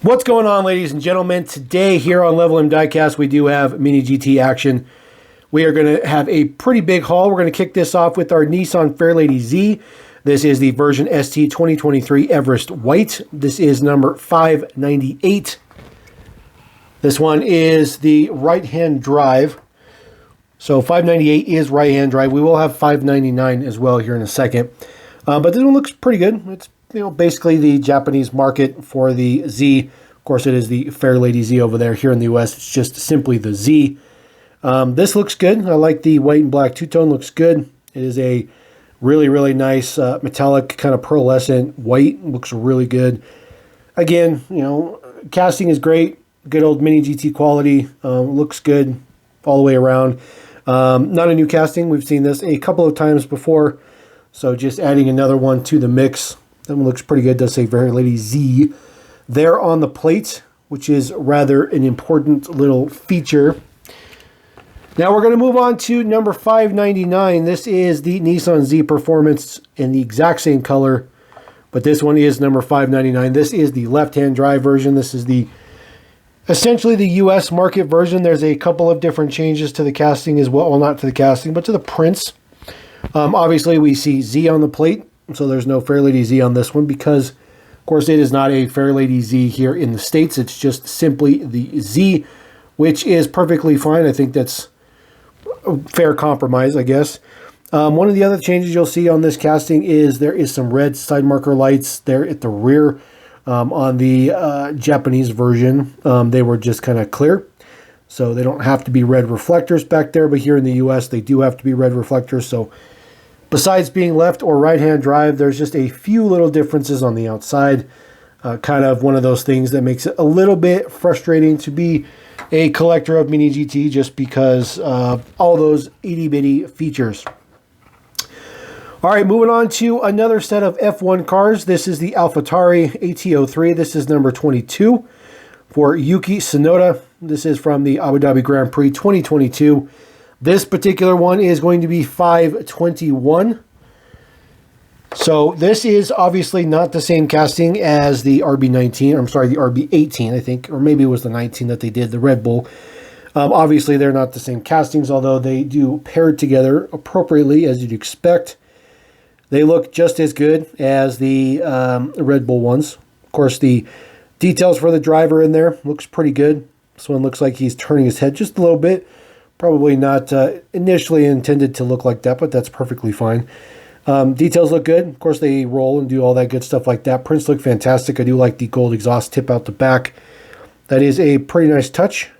What's going on, ladies and gentlemen? Today here on Level M Diecast, we do have Mini GT action. We are going to have a pretty big haul. We're going to kick this off with our Nissan Fairlady Z. This is the version ST 2023 Everest White. This is number 598. This one is the right-hand drive. So 598 is right-hand drive. We will have 599 as well here in a second. But this one looks pretty good. It's basically the Japanese market for the Z. Of course, it is the Fairlady Z over there. Here in the US, it's just simply the Z. This looks good. I like the white and black two-tone. Looks good. It is a really, really nice metallic kind of pearlescent white. Looks really good. Again, casting is great. Good old Mini GT quality. Looks good all the way around. Not a new casting. We've seen this a couple of times before. So just adding another one to the mix. That one looks pretty good. It does say Fairlady Z there on the plate, which is rather an important little feature. Now we're going to move on to number 599. This is the Nissan Z Performance in the exact same color, but this one is number 599. This is the left-hand drive version. This is essentially the US market version. There's a couple of different changes to the casting as well. Well, not to the casting, but to the prints. Obviously, we see Z on the plate. So there's no Fairlady Z on this one because, of course, it is not a Fairlady Z here in the States. It's just simply the Z, which is perfectly fine. I think that's a fair compromise, I guess. One of the other changes you'll see on this casting is there is some red side marker lights there at the rear. On the Japanese version, they were just kind of clear. So they don't have to be red reflectors back there. But here in the US, they do have to be red reflectors. So besides being left or right-hand drive, there's just a few little differences on the outside. Kind of one of those things that makes it a little bit frustrating to be a collector of Mini GT just because of all those itty-bitty features. All right, moving on to another set of F1 cars. This is the AlphaTauri AT03. This is number 22 for Yuki Tsunoda. This is from the Abu Dhabi Grand Prix 2022. This particular one is going to be 521. So this is obviously not the same casting as the RB19. I'm sorry, the RB18, I think. Or maybe it was the 19 that they did, the Red Bull. Obviously, they're not the same castings, although they do pair together appropriately, as you'd expect. They look just as good as the Red Bull ones. Of course, the details for the driver in there looks pretty good. This one looks like he's turning his head just a little bit. Probably not initially intended to look like that, but that's perfectly fine. Details look good. Of course, they roll and do all that good stuff like that. Prints look fantastic. I do like the gold exhaust tip out the back. That is a pretty nice touch.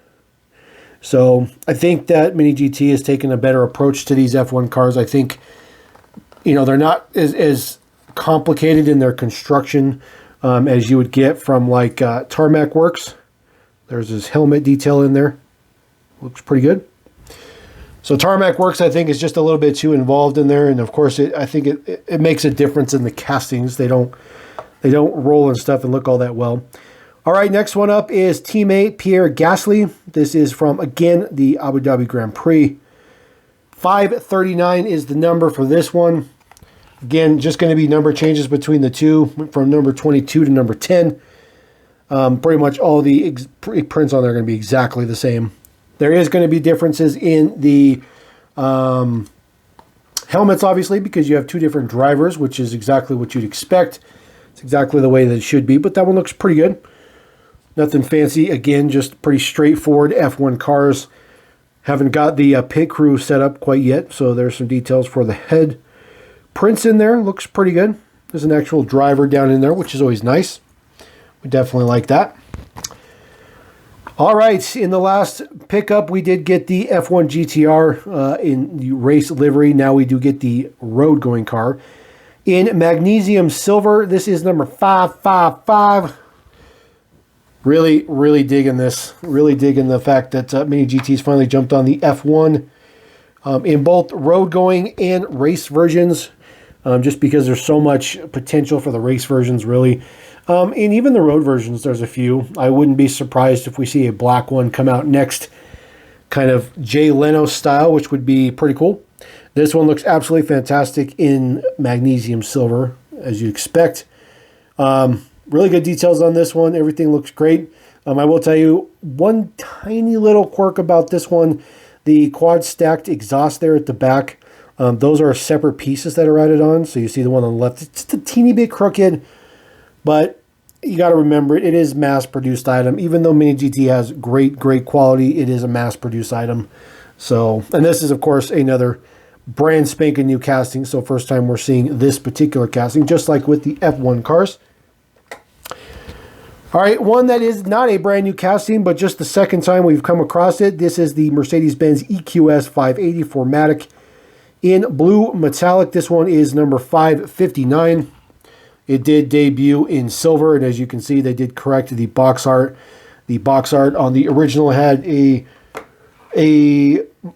So I think that Mini GT has taken a better approach to these F1 cars. I think, they're not as complicated in their construction as you would get from like Tarmac Works. There's this helmet detail in there. Looks pretty good. So Tarmac Works, I think, is just a little bit too involved in there, and of course, I think it makes a difference in the castings. They don't roll and stuff and look all that well. All right, next one up is teammate Pierre Gasly. This is from, again, the Abu Dhabi Grand Prix. 539 is the number for this one. Again, just going to be number changes between the two, from number 22 to number 10. Pretty much all the prints on there are going to be exactly the same. There is going to be differences in the helmets, obviously, because you have two different drivers, which is exactly what you'd expect. It's exactly the way that it should be, but that one looks pretty good. Nothing fancy. Again, just pretty straightforward F1 cars. Haven't got the pit crew set up quite yet, so there's some details for the head. Prints in there. Looks pretty good. There's an actual driver down in there, which is always nice. We definitely like that. All right, in the last pickup, we did get the F1 GTR in the race livery. Now we do get the road-going car. In magnesium silver, this is number 555. Really, really digging this. Really digging the fact that Mini GT's finally jumped on the F1 in both road-going and race versions, just because there's so much potential for the race versions, really. And even the road versions, there's a few. I wouldn't be surprised if we see a black one come out next, kind of Jay Leno style, which would be pretty cool. This one looks absolutely fantastic in magnesium silver, as you'd expect. Really good details on this one. Everything looks great. I will tell you one tiny little quirk about this one. The quad stacked exhaust there at the back. Those are separate pieces that are added on. So you see the one on the left. It's just a teeny bit crooked, but you got to remember it is mass-produced item. Even though Mini GT has great quality, it is a mass-produced item. So, and this is, of course, another brand spanking new casting. So first time we're seeing this particular casting, just like with the F1 cars. All right, one that is not a brand new casting, but just the second time we've come across it. This is the Mercedes-Benz EQS 580 4MATIC in blue metallic. This one is number 559. It did debut in silver, and as you can see, they did correct the box art. The box art on the original had a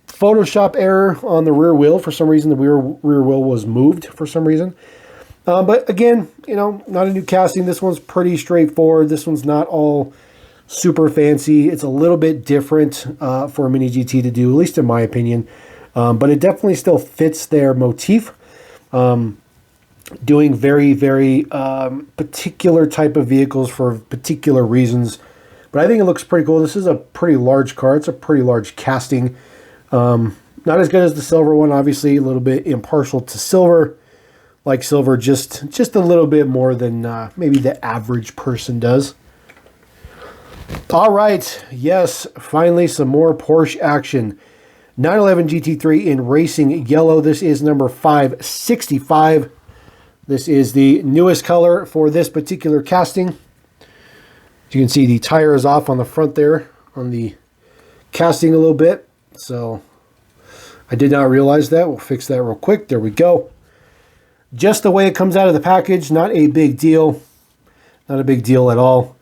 Photoshop error on the rear wheel. For some reason, the rear wheel was moved for some reason. But again, you know, not a new casting. This one's pretty straightforward. This one's not all super fancy. It's a little bit different for a Mini GT to do, at least in my opinion. But it definitely still fits their motif. Doing very particular type of vehicles for particular reasons. But I think it looks pretty cool. This is a pretty large car. It's a pretty large casting. Not as good as the silver one, obviously. A little bit impartial to silver. Like silver just a little bit more than maybe the average person does. All right, yes, finally some more Porsche action. 911 GT3 in racing yellow. This is number 565. This is the newest color for this particular casting. As you can see, the tire is off on the front there on the casting a little bit. So I did not realize that. We'll fix that real quick. There we go. Just the way it comes out of the package, not a big deal. Not a big deal at all.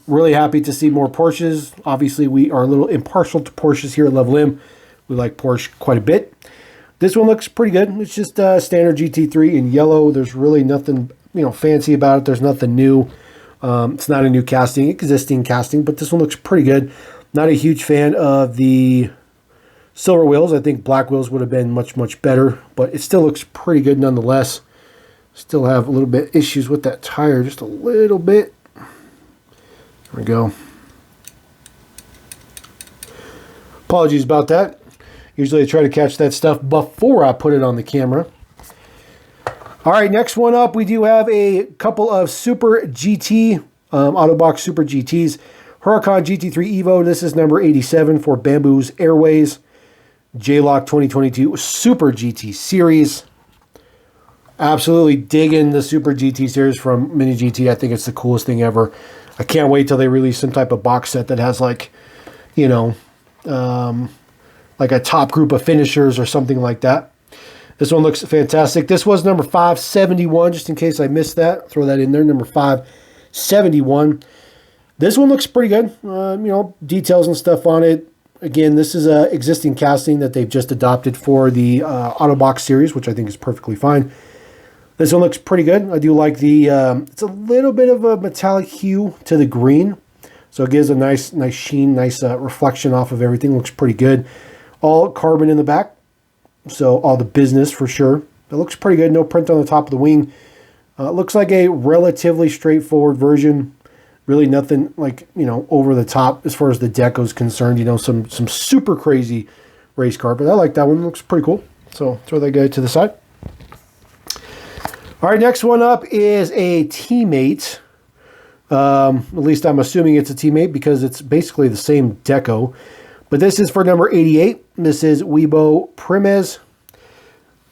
Really happy to see more Porsches. Obviously, we are a little impartial to Porsches here at Level M. We like Porsche quite a bit. This one looks pretty good. It's just a standard GT3 in yellow. There's really nothing, you know, fancy about it. There's nothing new. It's not a new casting, existing casting, but this one looks pretty good. Not a huge fan of the silver wheels. I think black wheels would have been much better, but it still looks pretty good nonetheless. Still have a little bit issues with that tire, just a little bit. There we go. Apologies about that. Usually I try to catch that stuff before I put it on the camera. All right, next one up, we do have a couple of Super GT, Autobox Super GTs. Huracan GT3 Evo, this is number 87 for Bamboo's Airways. J-Lock 2022 Super GT Series. Absolutely digging the Super GT Series from Mini GT. I think it's the coolest thing ever. I can't wait till they release some type of box set that has, like, you know, like a top group of finishers or something like that. This one looks fantastic. This was number 571, just in case I missed that. Throw that in there, number 571. This one looks pretty good. You know, details and stuff on it. Again, this is an existing casting that they've just adopted for the Autobox series, which I think is perfectly fine. This one looks pretty good. I do like the, it's a little bit of a metallic hue to the green. So it gives a nice sheen, nice reflection off of everything. Looks pretty good. All carbon in the back. So all the business for sure. It looks pretty good. No print on the top of the wing. Looks like a relatively straightforward version. Really nothing like, you know, over the top as far as the deco is concerned. You know, some super crazy race car. But I like that one. It looks pretty cool. So throw that guy to the side. All right, next one up is a teammate. At least I'm assuming it's a teammate because it's basically the same deco. But this is for number 88. This is Weibo Primez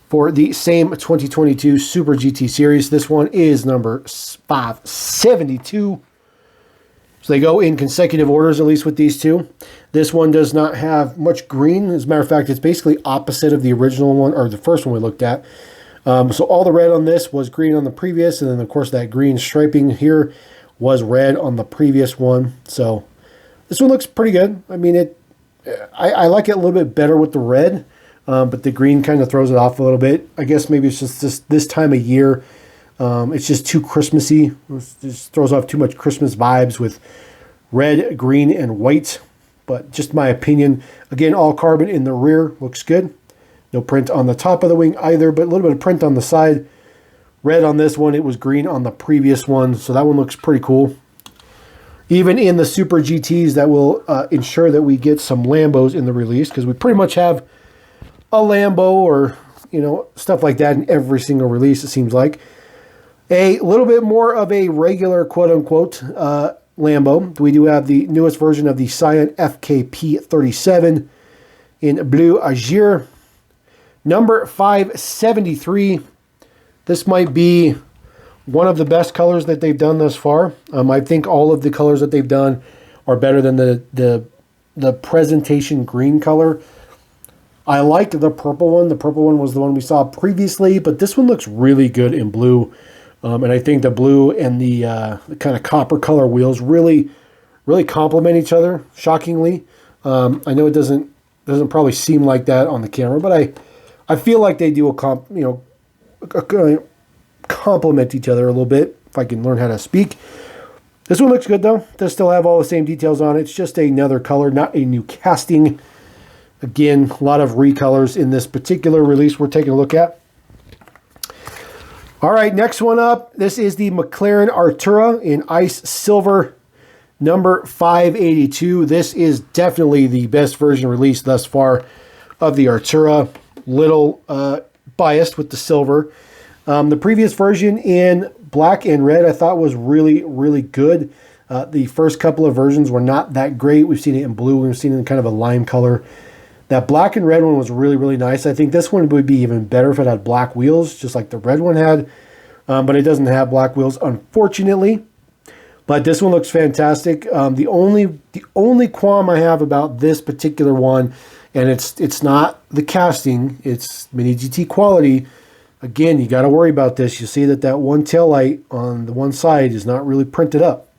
for the same 2022 Super GT Series. This one is number 572. So they go in consecutive orders, at least with these two. This one does not have much green. As a matter of fact, it's basically opposite of the original one, or the first one we looked at. So all the red on this was green on the previous, and then of course that green striping here was red on the previous one. So this one looks pretty good. I mean, I like it a little bit better with the red, but the green kind of throws it off a little bit. I guess maybe it's just this time of year. It's just too Christmassy. It just throws off too much Christmas vibes with red, green, and white. But just my opinion. Again, all carbon in the rear. Looks good. No print on the top of the wing either, but a little bit of print on the side. red on this one. It was green on the previous one, so that one looks pretty cool. Even in the Super GTs, that will ensure that we get some Lambos in the release, because we pretty much have a Lambo or, you know, stuff like that in every single release, it seems like. A little bit more of a regular quote-unquote Lambo. We do have the newest version of the Scion FKP37 in blue azure. Number 573. This might be one of the best colors that they've done thus far. I think all of the colors that they've done are better than the presentation green color. I liked the purple one. The purple one was the one we saw previously, but this one looks really good in blue. And I think the blue and the kind of copper color wheels really complement each other, shockingly. I know it doesn't probably seem like that on the camera, but I feel like they do complement each other a little bit, if I can learn how to speak. This one looks good, though. Does still have all the same details on it. It's just another color, not a new casting. Again, a lot of recolors in this particular release we're taking a look at. All right, next one up. This is the McLaren Artura in ice silver, number 582. This is definitely the best version released thus far of the Artura. Little biased with the silver. The previous version in black and red I thought was really, really good. The first couple of versions were not that great. We've seen it in blue. We've seen it in kind of a lime color. That black and red one was really, really nice. I think this one would be even better if it had black wheels, just like the red one had. But it doesn't have black wheels, unfortunately. But this one looks fantastic. The only qualm I have about this particular one, and it's not the casting, it's Mini GT quality. Again, you got to worry about this. You see that one tail light on the one side is not really printed up.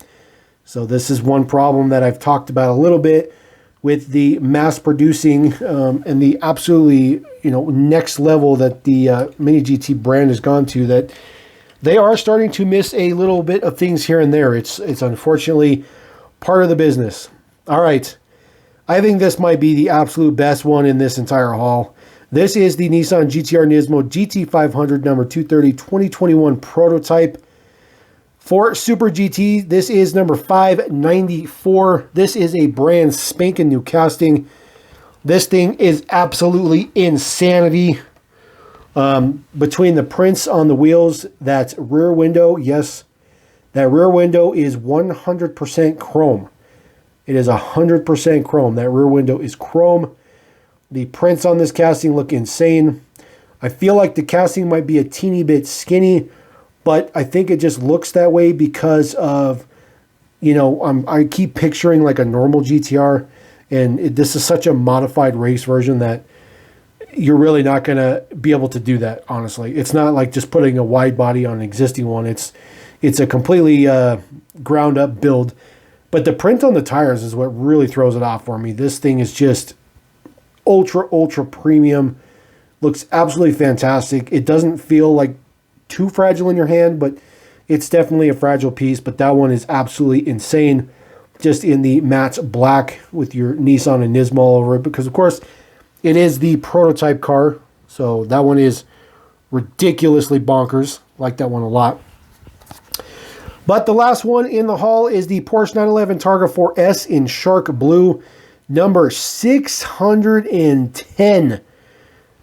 So this is one problem that I've talked about a little bit with the mass producing and the absolutely next level that the Mini GT brand has gone to, that they are starting to miss a little bit of things here and there. It's unfortunately part of the business. All right. I think this might be the absolute best one in this entire haul. This is the Nissan GT-R Nismo GT500 number 230 2021 prototype. For Super GT, this is number 594. This is a brand spanking new casting. This thing is absolutely insanity. Between the prints on the wheels, that rear window, yes, that rear window is 100% chrome. It is 100% chrome. That rear window is chrome. The prints on this casting look insane. I feel like the casting might be a teeny bit skinny, but I think it just looks that way because of, I keep picturing like a normal GTR, and this is such a modified race version that you're really not going to be able to do that, honestly. It's not like just putting a wide body on an existing one. It's a completely ground up build. But the print on the tires is what really throws it off for me. This thing is just ultra premium. Looks absolutely fantastic. It doesn't feel like too fragile in your hand, but it's definitely a fragile piece. But that one is absolutely insane. Just in the matte black with your Nissan and Nismo all over it. Because, of course, it is the prototype car. So that one is ridiculously bonkers. Like that one a lot. But the last one in the haul is the Porsche 911 Targa 4S in shark blue, number 610.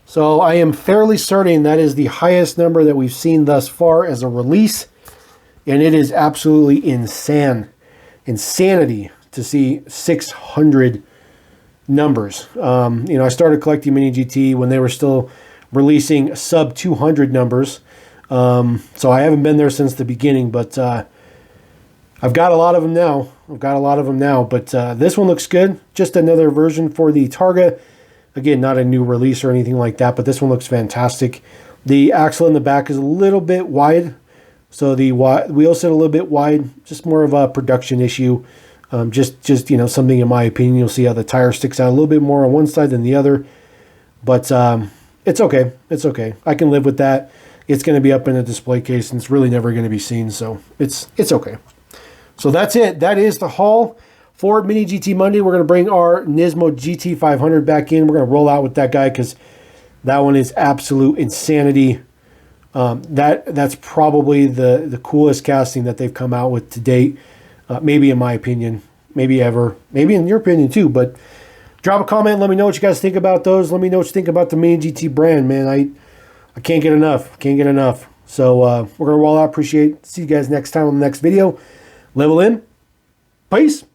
So I am fairly certain that is the highest number that we've seen thus far as a release. And it is absolutely insanity to see 600 numbers. I started collecting Mini GT when they were still releasing sub 200 numbers. So I haven't been there since the beginning, but I've got a lot of them now. But this one looks good. Just another version for the Targa. Again, not a new release or anything like that, but this one looks fantastic. The axle in the back is a little bit wide, so the wheels sit a little bit wide. Just more of a production issue. Just something in my opinion. You'll see how the tire sticks out a little bit more on one side than the other. But it's okay. It's okay. I can live with that. It's going to be up in a display case, and it's really never going to be seen, so it's okay. So that's it. That is the haul for Mini GT Monday. We're going to bring our Nismo GT500 back in. We're going to roll out with that guy because that one is absolute insanity. That's probably the coolest casting that they've come out with to date. Maybe in my opinion, maybe ever, maybe in your opinion too. But drop a comment. Let me know what you guys think about those. Let me know what you think about the Mini GT brand, man. I can't get enough. Can't get enough. So we're gonna roll out. Appreciate. See you guys next time on the next video. Level in. Peace.